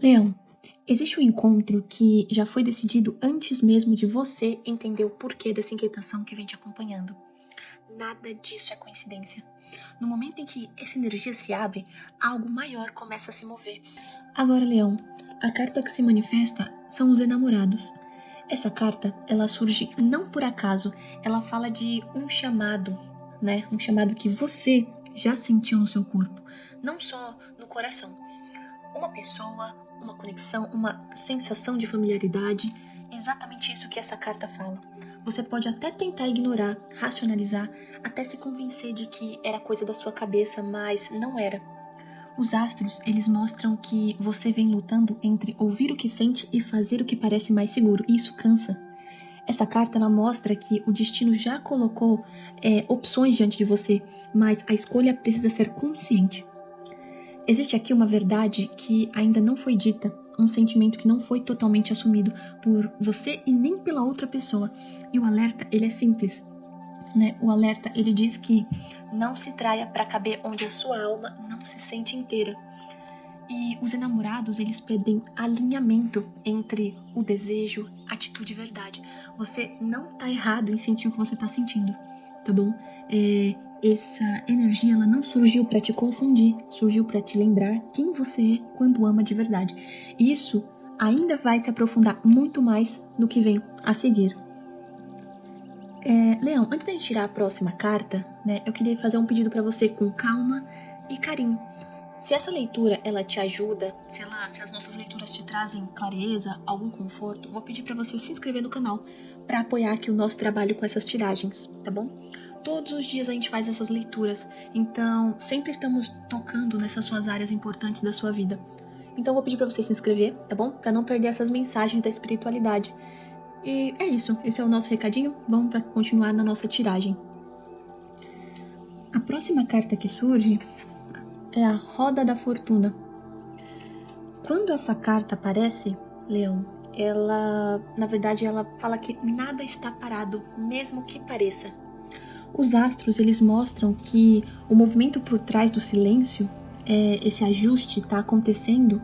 Leão, existe um encontro que já foi decidido antes mesmo de você entender o porquê dessa inquietação que vem te acompanhando. Nada disso é coincidência. No momento em que essa energia se abre, algo maior começa a se mover. Agora, Leão, a carta que se manifesta são os enamorados. Essa carta, ela surge não por acaso, ela fala de um chamado, né? Um chamado que você já sentiu no seu corpo, não só no coração. Uma pessoa, uma conexão, uma sensação de familiaridade. É exatamente isso que essa carta fala. Você pode até tentar ignorar, racionalizar, até se convencer de que era coisa da sua cabeça, mas não era. Os astros, eles mostram que você vem lutando entre ouvir o que sente e fazer o que parece mais seguro, e isso cansa. Essa carta, ela mostra que o destino já colocou opções diante de você, mas a escolha precisa ser consciente. Existe aqui uma verdade que ainda não foi dita, um sentimento que não foi totalmente assumido por você e nem pela outra pessoa. E o alerta, ele é simples, né? O alerta, ele diz que não se traia para caber onde a sua alma não se sente inteira. E os enamorados, eles pedem alinhamento entre o desejo, atitude e verdade. Você não tá errado em sentir o que você tá sentindo, tá bom? Essa energia, ela não surgiu para te confundir, surgiu para te lembrar quem você é quando ama de verdade. Isso ainda vai se aprofundar muito mais no que vem a seguir. Leão, antes da gente tirar a próxima carta, né, eu queria fazer um pedido para você com calma e carinho. Se essa leitura, ela te ajuda, se as nossas leituras te trazem clareza, algum conforto, vou pedir para você se inscrever no canal para apoiar aqui o nosso trabalho com essas tiragens, tá bom? Todos os dias a gente faz essas leituras, então sempre estamos tocando nessas suas áreas importantes da sua vida. Então vou pedir para você se inscrever, tá bom? Para não perder essas mensagens da espiritualidade. E é isso, esse é o nosso recadinho. Vamos para continuar na nossa tiragem. A próxima carta que surge é a Roda da Fortuna. Quando essa carta aparece, Leão, na verdade, ela fala que nada está parado, mesmo que pareça. Os astros, eles mostram que o movimento por trás do silêncio, esse ajuste está acontecendo,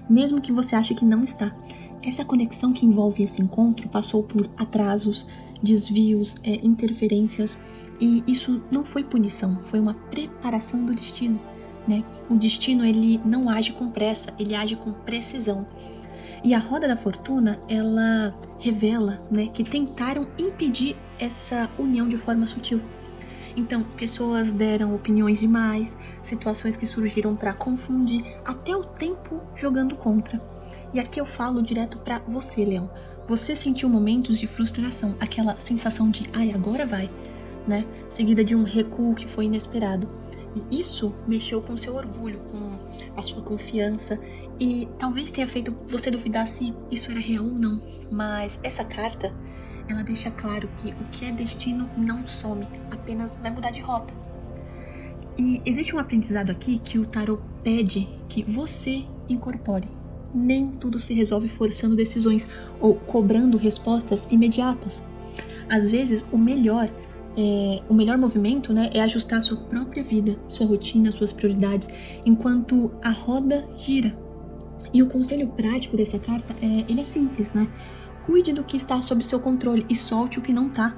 mesmo que você ache que não está. Essa conexão que envolve esse encontro passou por atrasos, desvios, interferências, e isso não foi punição, foi uma preparação do destino, né? O destino, ele não age com pressa, ele age com precisão. E a Roda da Fortuna, ela revela, né, que tentaram impedir essa união de forma sutil. Então, pessoas deram opiniões demais, situações que surgiram para confundir, até o tempo jogando contra. E aqui eu falo direto para você, Leão. Você sentiu momentos de frustração, aquela sensação de, ai, agora vai, né? Seguida de um recuo que foi inesperado. E isso mexeu com seu orgulho, com a sua confiança, e talvez tenha feito você duvidar se isso era real ou não. Mas essa carta, ela deixa claro que o que é destino não some, apenas vai mudar de rota. E existe um aprendizado aqui que o tarot pede que você incorpore. Nem tudo se resolve forçando decisões ou cobrando respostas imediatas. Às vezes, o melhor movimento, né, é ajustar a sua própria vida, sua rotina, suas prioridades, enquanto a roda gira. E o conselho prático dessa carta, ele é simples, né? Cuide do que está sob seu controle e solte o que não está.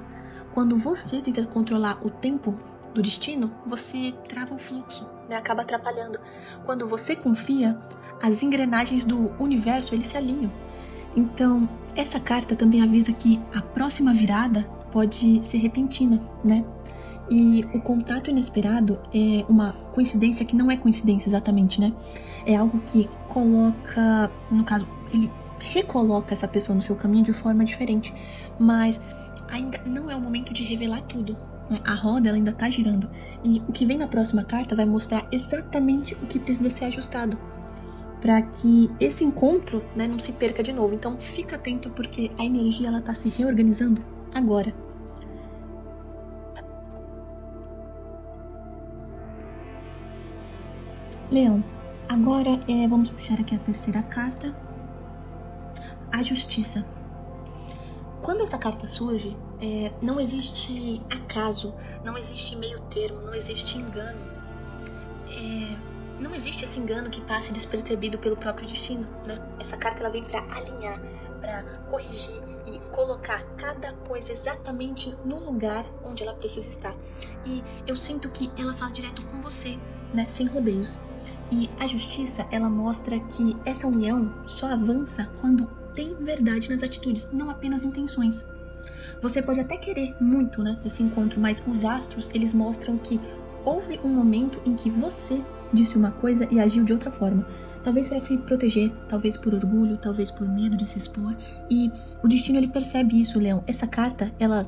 Quando você tenta controlar o tempo do destino, você trava o fluxo, né? Acaba atrapalhando. Quando você confia, as engrenagens do universo, eles se alinham. Então, essa carta também avisa que a próxima virada pode ser repentina, né? E o contato inesperado é uma coincidência que não é coincidência exatamente, né? É algo que coloca, no caso, ele recoloca essa pessoa no seu caminho de forma diferente, mas ainda não é o momento de revelar tudo, né? A roda, ela ainda tá girando, e o que vem na próxima carta vai mostrar exatamente o que precisa ser ajustado para que esse encontro, né, não se perca de novo. Então fica atento, porque a energia, ela tá se reorganizando agora. Leão, agora vamos puxar aqui a terceira carta, a Justiça. Quando essa carta surge, não existe acaso, não existe meio termo, não existe engano. não existe esse engano que passe despercebido pelo próprio destino, né? Essa carta ela vem para alinhar, para corrigir e colocar cada coisa exatamente no lugar onde ela precisa estar. E eu sinto que ela fala direto com você, né? Sem rodeios. E a justiça, ela mostra que essa união só avança quando tem verdade nas atitudes, não apenas intenções. Você pode até querer muito, né, esse encontro, mas os astros, eles mostram que houve um momento em que você disse uma coisa e agiu de outra forma. Talvez para se proteger, talvez por orgulho, talvez por medo de se expor. E o destino, ele percebe isso, Leão. Essa carta, ela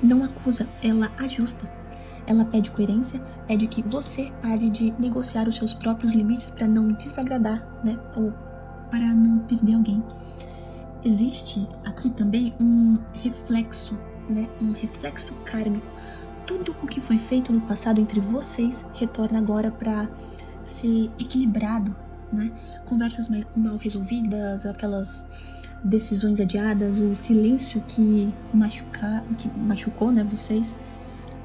não acusa, ela ajusta. Ela pede coerência, pede que você pare de negociar os seus próprios limites para não desagradar, né? Ou para não perder alguém. Existe aqui também um reflexo, né? Um reflexo kármico. Tudo o que foi feito no passado entre vocês retorna agora para ser equilibrado, né? Conversas mal resolvidas, aquelas decisões adiadas, o silêncio que machucou, né, vocês.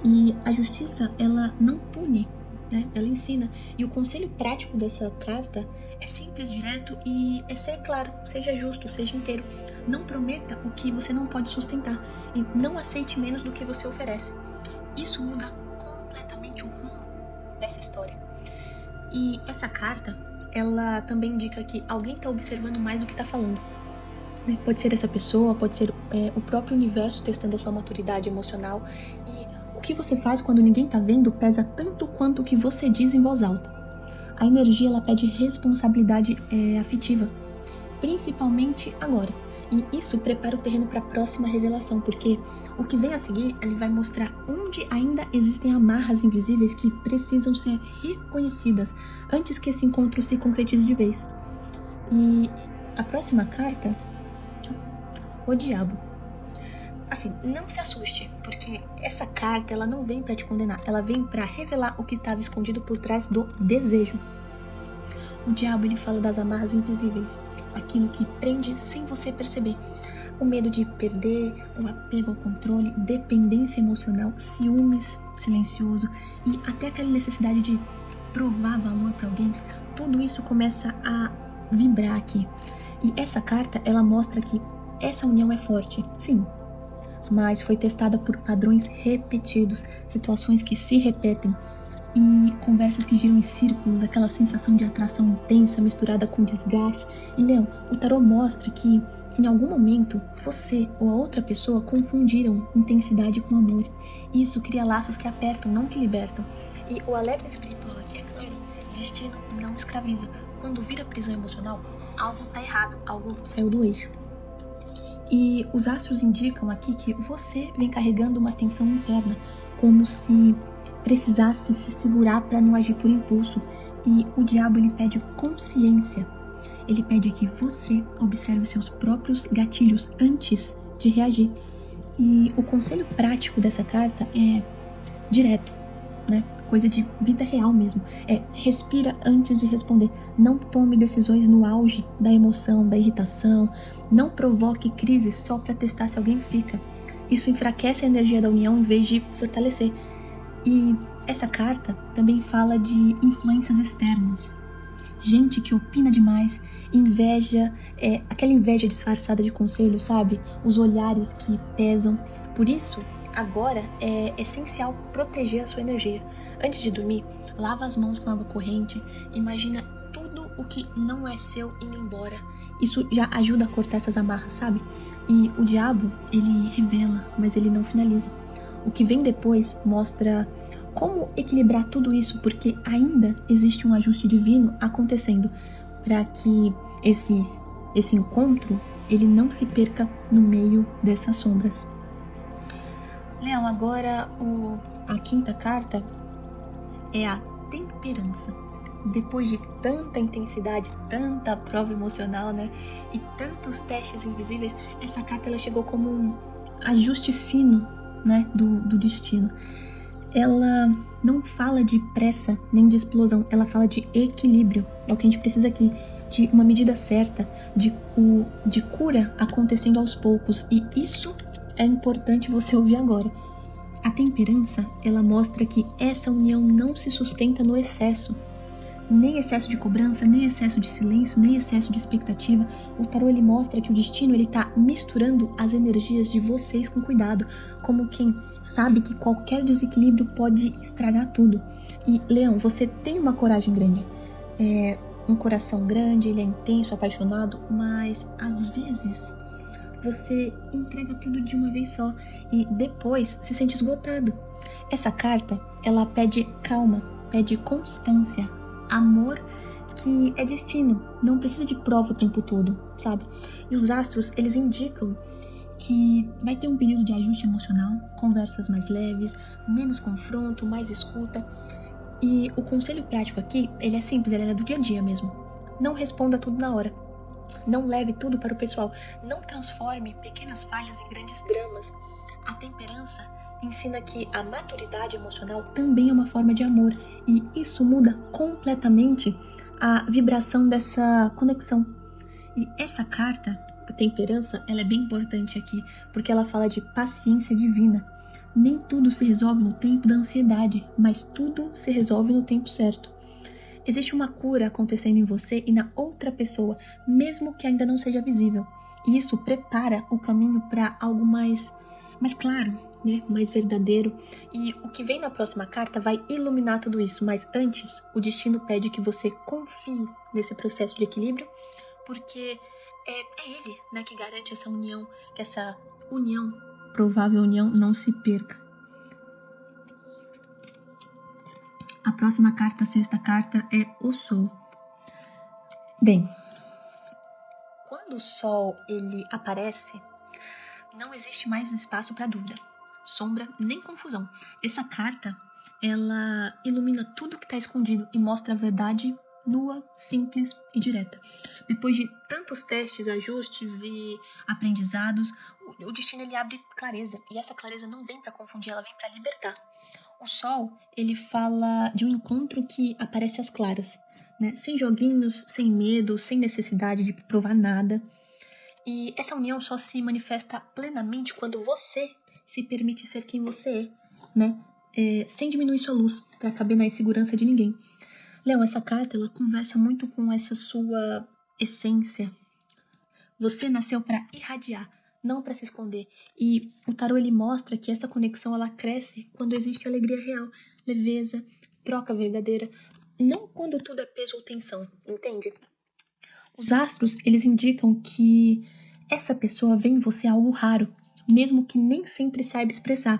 E a justiça, ela não pune, né? Ela ensina. E o conselho prático dessa carta é simples, direto e é ser claro, seja justo, seja inteiro. Não prometa o que você não pode sustentar e não aceite menos do que você oferece. Isso muda completamente o rumo dessa história. E essa carta, ela também indica que alguém está observando mais do que está falando. Pode ser essa pessoa, pode ser o próprio universo testando a sua maturidade emocional. E o que você faz quando ninguém está vendo pesa tanto quanto o que você diz em voz alta. A energia, ela pede responsabilidade afetiva, principalmente agora. E isso prepara o terreno para a próxima revelação, porque o que vem a seguir, ele vai mostrar onde ainda existem amarras invisíveis que precisam ser reconhecidas antes que esse encontro se concretize de vez. E a próxima carta, o Diabo. Assim, não se assuste, porque essa carta, ela não vem para te condenar, ela vem para revelar o que estava escondido por trás do desejo. O Diabo, ele fala das amarras invisíveis, aquilo que prende sem você perceber. O medo de perder, o apego ao controle, dependência emocional, ciúmes silencioso e até aquela necessidade de provar valor para alguém. Tudo isso começa a vibrar aqui. E essa carta, ela mostra que essa união é forte, sim, mas foi testada por padrões repetidos, situações que se repetem e conversas que giram em círculos, aquela sensação de atração intensa misturada com desgaste. E Leão, o tarô mostra que em algum momento você ou a outra pessoa confundiram intensidade com amor. Isso cria laços que apertam, não que libertam. E o alerta espiritual aqui é claro: destino não escraviza. Quando vira prisão emocional, algo tá errado, algo saiu do eixo. E os astros indicam aqui que você vem carregando uma tensão interna, como se precisasse se segurar para não agir por impulso. E o diabo, ele pede consciência. Ele pede que você observe seus próprios gatilhos antes de reagir. E o conselho prático dessa carta é direto, né? Coisa de vida real mesmo. Respira antes de responder. Não tome decisões no auge da emoção, da irritação. Não provoque crises só para testar se alguém fica. Isso enfraquece a energia da união em vez de fortalecer. E essa carta também fala de influências externas. Gente que opina demais, inveja, aquela inveja disfarçada de conselho, sabe? Os olhares que pesam. Por isso, agora é essencial proteger a sua energia. Antes de dormir, lava as mãos com água corrente, imagina tudo o que não é seu indo embora. Isso já ajuda a cortar essas amarras, sabe? E o diabo, ele revela, mas ele não finaliza. O que vem depois mostra como equilibrar tudo isso, porque ainda existe um ajuste divino acontecendo para que esse encontro ele não se perca no meio dessas sombras. Leão, agora a quinta carta é a temperança. Depois de tanta intensidade, tanta prova emocional, né, e tantos testes invisíveis, essa carta ela chegou como um ajuste fino, né, do destino. Ela não fala de pressa nem de explosão, ela fala de equilíbrio. É o que a gente precisa aqui, de uma medida certa, de cura acontecendo aos poucos. E isso é importante você ouvir agora. A temperança, ela mostra que essa união não se sustenta no excesso. Nem excesso de cobrança, nem excesso de silêncio, nem excesso de expectativa. O tarô ele mostra que o destino ele tá misturando as energias de vocês com cuidado, como quem sabe que qualquer desequilíbrio pode estragar tudo. E Leão, você tem uma coragem grande, um coração grande, ele é intenso, apaixonado, mas às vezes você entrega tudo de uma vez só e depois se sente esgotado. Essa carta, ela pede calma, pede constância, amor que é destino, não precisa de prova o tempo todo, sabe? E os astros, eles indicam que vai ter um período de ajuste emocional, conversas mais leves, menos confronto, mais escuta. E o conselho prático aqui, ele é simples, ele é do dia a dia mesmo. Não responda tudo na hora. Não leve tudo para o pessoal. Não transforme pequenas falhas em grandes dramas. A temperança ensina que a maturidade emocional também é uma forma de amor. E isso muda completamente a vibração dessa conexão. E essa carta, a temperança, ela é bem importante aqui, porque ela fala de paciência divina. Nem tudo se resolve no tempo da ansiedade, mas tudo se resolve no tempo certo. Existe uma cura acontecendo em você e na outra pessoa, mesmo que ainda não seja visível. E isso prepara o caminho para algo mais claro, né? Mais verdadeiro. E o que vem na próxima carta vai iluminar tudo isso. Mas antes, o destino pede que você confie nesse processo de equilíbrio, porque é ele, né, que garante essa união, que essa união, provável união, não se perca. A próxima carta, a sexta carta, é o Sol. Bem, quando o Sol ele aparece, não existe mais espaço para dúvida, sombra nem confusão. Essa carta, ela ilumina tudo que está escondido e mostra a verdade nua, simples e direta. Depois de tantos testes, ajustes e aprendizados, o destino ele abre clareza, e essa clareza não vem para confundir, ela vem para libertar. O Sol, ele fala de um encontro que aparece às claras, né? Sem joguinhos, sem medo, sem necessidade de provar nada. E essa união só se manifesta plenamente quando você se permite ser quem você é, né? Sem diminuir sua luz, para caber na insegurança de ninguém. Leão, essa carta, ela conversa muito com essa sua essência. Você nasceu para irradiar, não para se esconder. E o tarô ele mostra que essa conexão ela cresce quando existe alegria real, leveza, troca verdadeira, não quando tudo é peso ou tensão, entende? Os astros, eles indicam que essa pessoa vê em você algo raro, mesmo que nem sempre saiba expressar.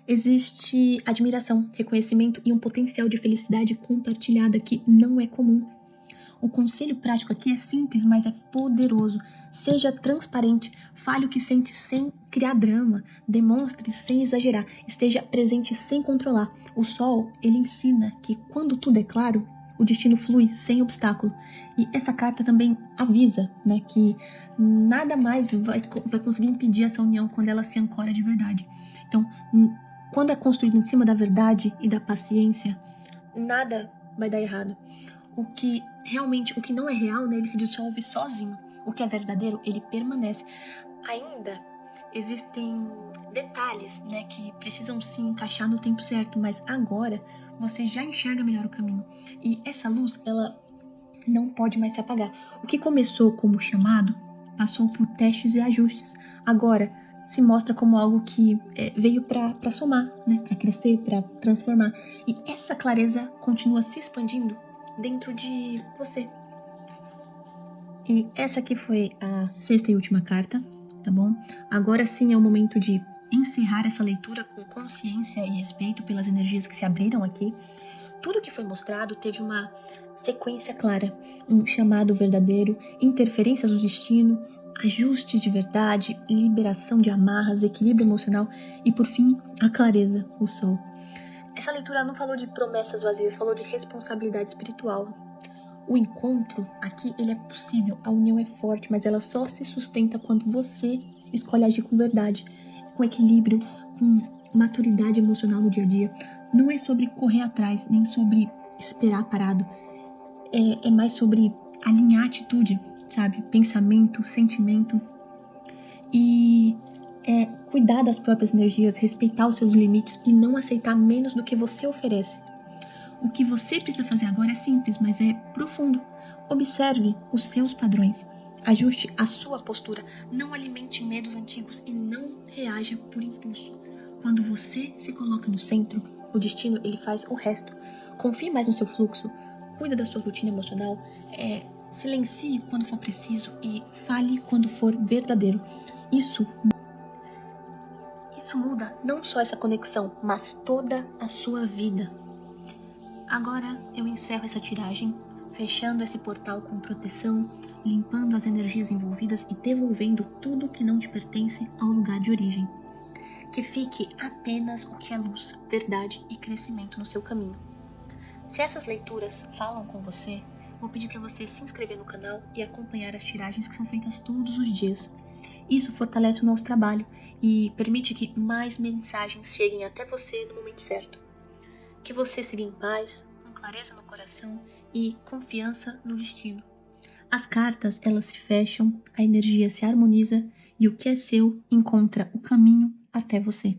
Existe admiração, reconhecimento e um potencial de felicidade compartilhada que não é comum. O conselho prático aqui é simples, mas é poderoso. Seja transparente, fale o que sente sem criar drama, demonstre sem exagerar, esteja presente sem controlar. O Sol, ele ensina que quando tudo é claro, o destino flui sem obstáculo. E essa carta também avisa, né, que nada mais vai conseguir impedir essa união quando ela se ancora de verdade. Então, quando é construído em cima da verdade e da paciência, nada vai dar errado. O que não é real, né, ele se dissolve sozinho. O que é verdadeiro, ele permanece. Ainda existem detalhes, né, que precisam se encaixar no tempo certo, mas agora você já enxerga melhor o caminho. E essa luz, ela não pode mais se apagar. O que começou como chamado, passou por testes e ajustes. Agora se mostra como algo que veio para somar, né, para crescer, para transformar. E essa clareza continua se expandindo dentro de você. E essa aqui foi a sexta e última carta, tá bom? Agora sim é o momento de encerrar essa leitura com consciência e respeito pelas energias que se abriram aqui. Tudo que foi mostrado teve uma sequência clara, um chamado verdadeiro, interferências no destino, ajustes de verdade, liberação de amarras, equilíbrio emocional e, por fim, a clareza, o Sol. Essa leitura não falou de promessas vazias, falou de responsabilidade espiritual. O encontro aqui, ele é possível, a união é forte, mas ela só se sustenta quando você escolhe agir com verdade, com equilíbrio, com maturidade emocional no dia a dia. Não é sobre correr atrás, nem sobre esperar parado. É mais sobre alinhar a atitude, sabe? Pensamento, sentimento. E cuidar das próprias energias, respeitar os seus limites e não aceitar menos do que você oferece. O que você precisa fazer agora é simples, mas é profundo. Observe os seus padrões. Ajuste a sua postura. Não alimente medos antigos e não reaja por impulso. Quando você se coloca no centro, o destino ele faz o resto. Confie mais no seu fluxo. Cuida da sua rotina emocional. Silencie quando for preciso e fale quando for verdadeiro. Isso muda não só essa conexão, mas toda a sua vida. Agora eu encerro essa tiragem, fechando esse portal com proteção, limpando as energias envolvidas e devolvendo tudo que não te pertence ao lugar de origem. Que fique apenas o que é luz, verdade e crescimento no seu caminho. Se essas leituras falam com você, vou pedir para você se inscrever no canal e acompanhar as tiragens que são feitas todos os dias. Isso fortalece o nosso trabalho e permite que mais mensagens cheguem até você no momento certo. Que você siga em paz, com clareza no coração e confiança no destino. As cartas, elas se fecham, a energia se harmoniza e o que é seu encontra o caminho até você.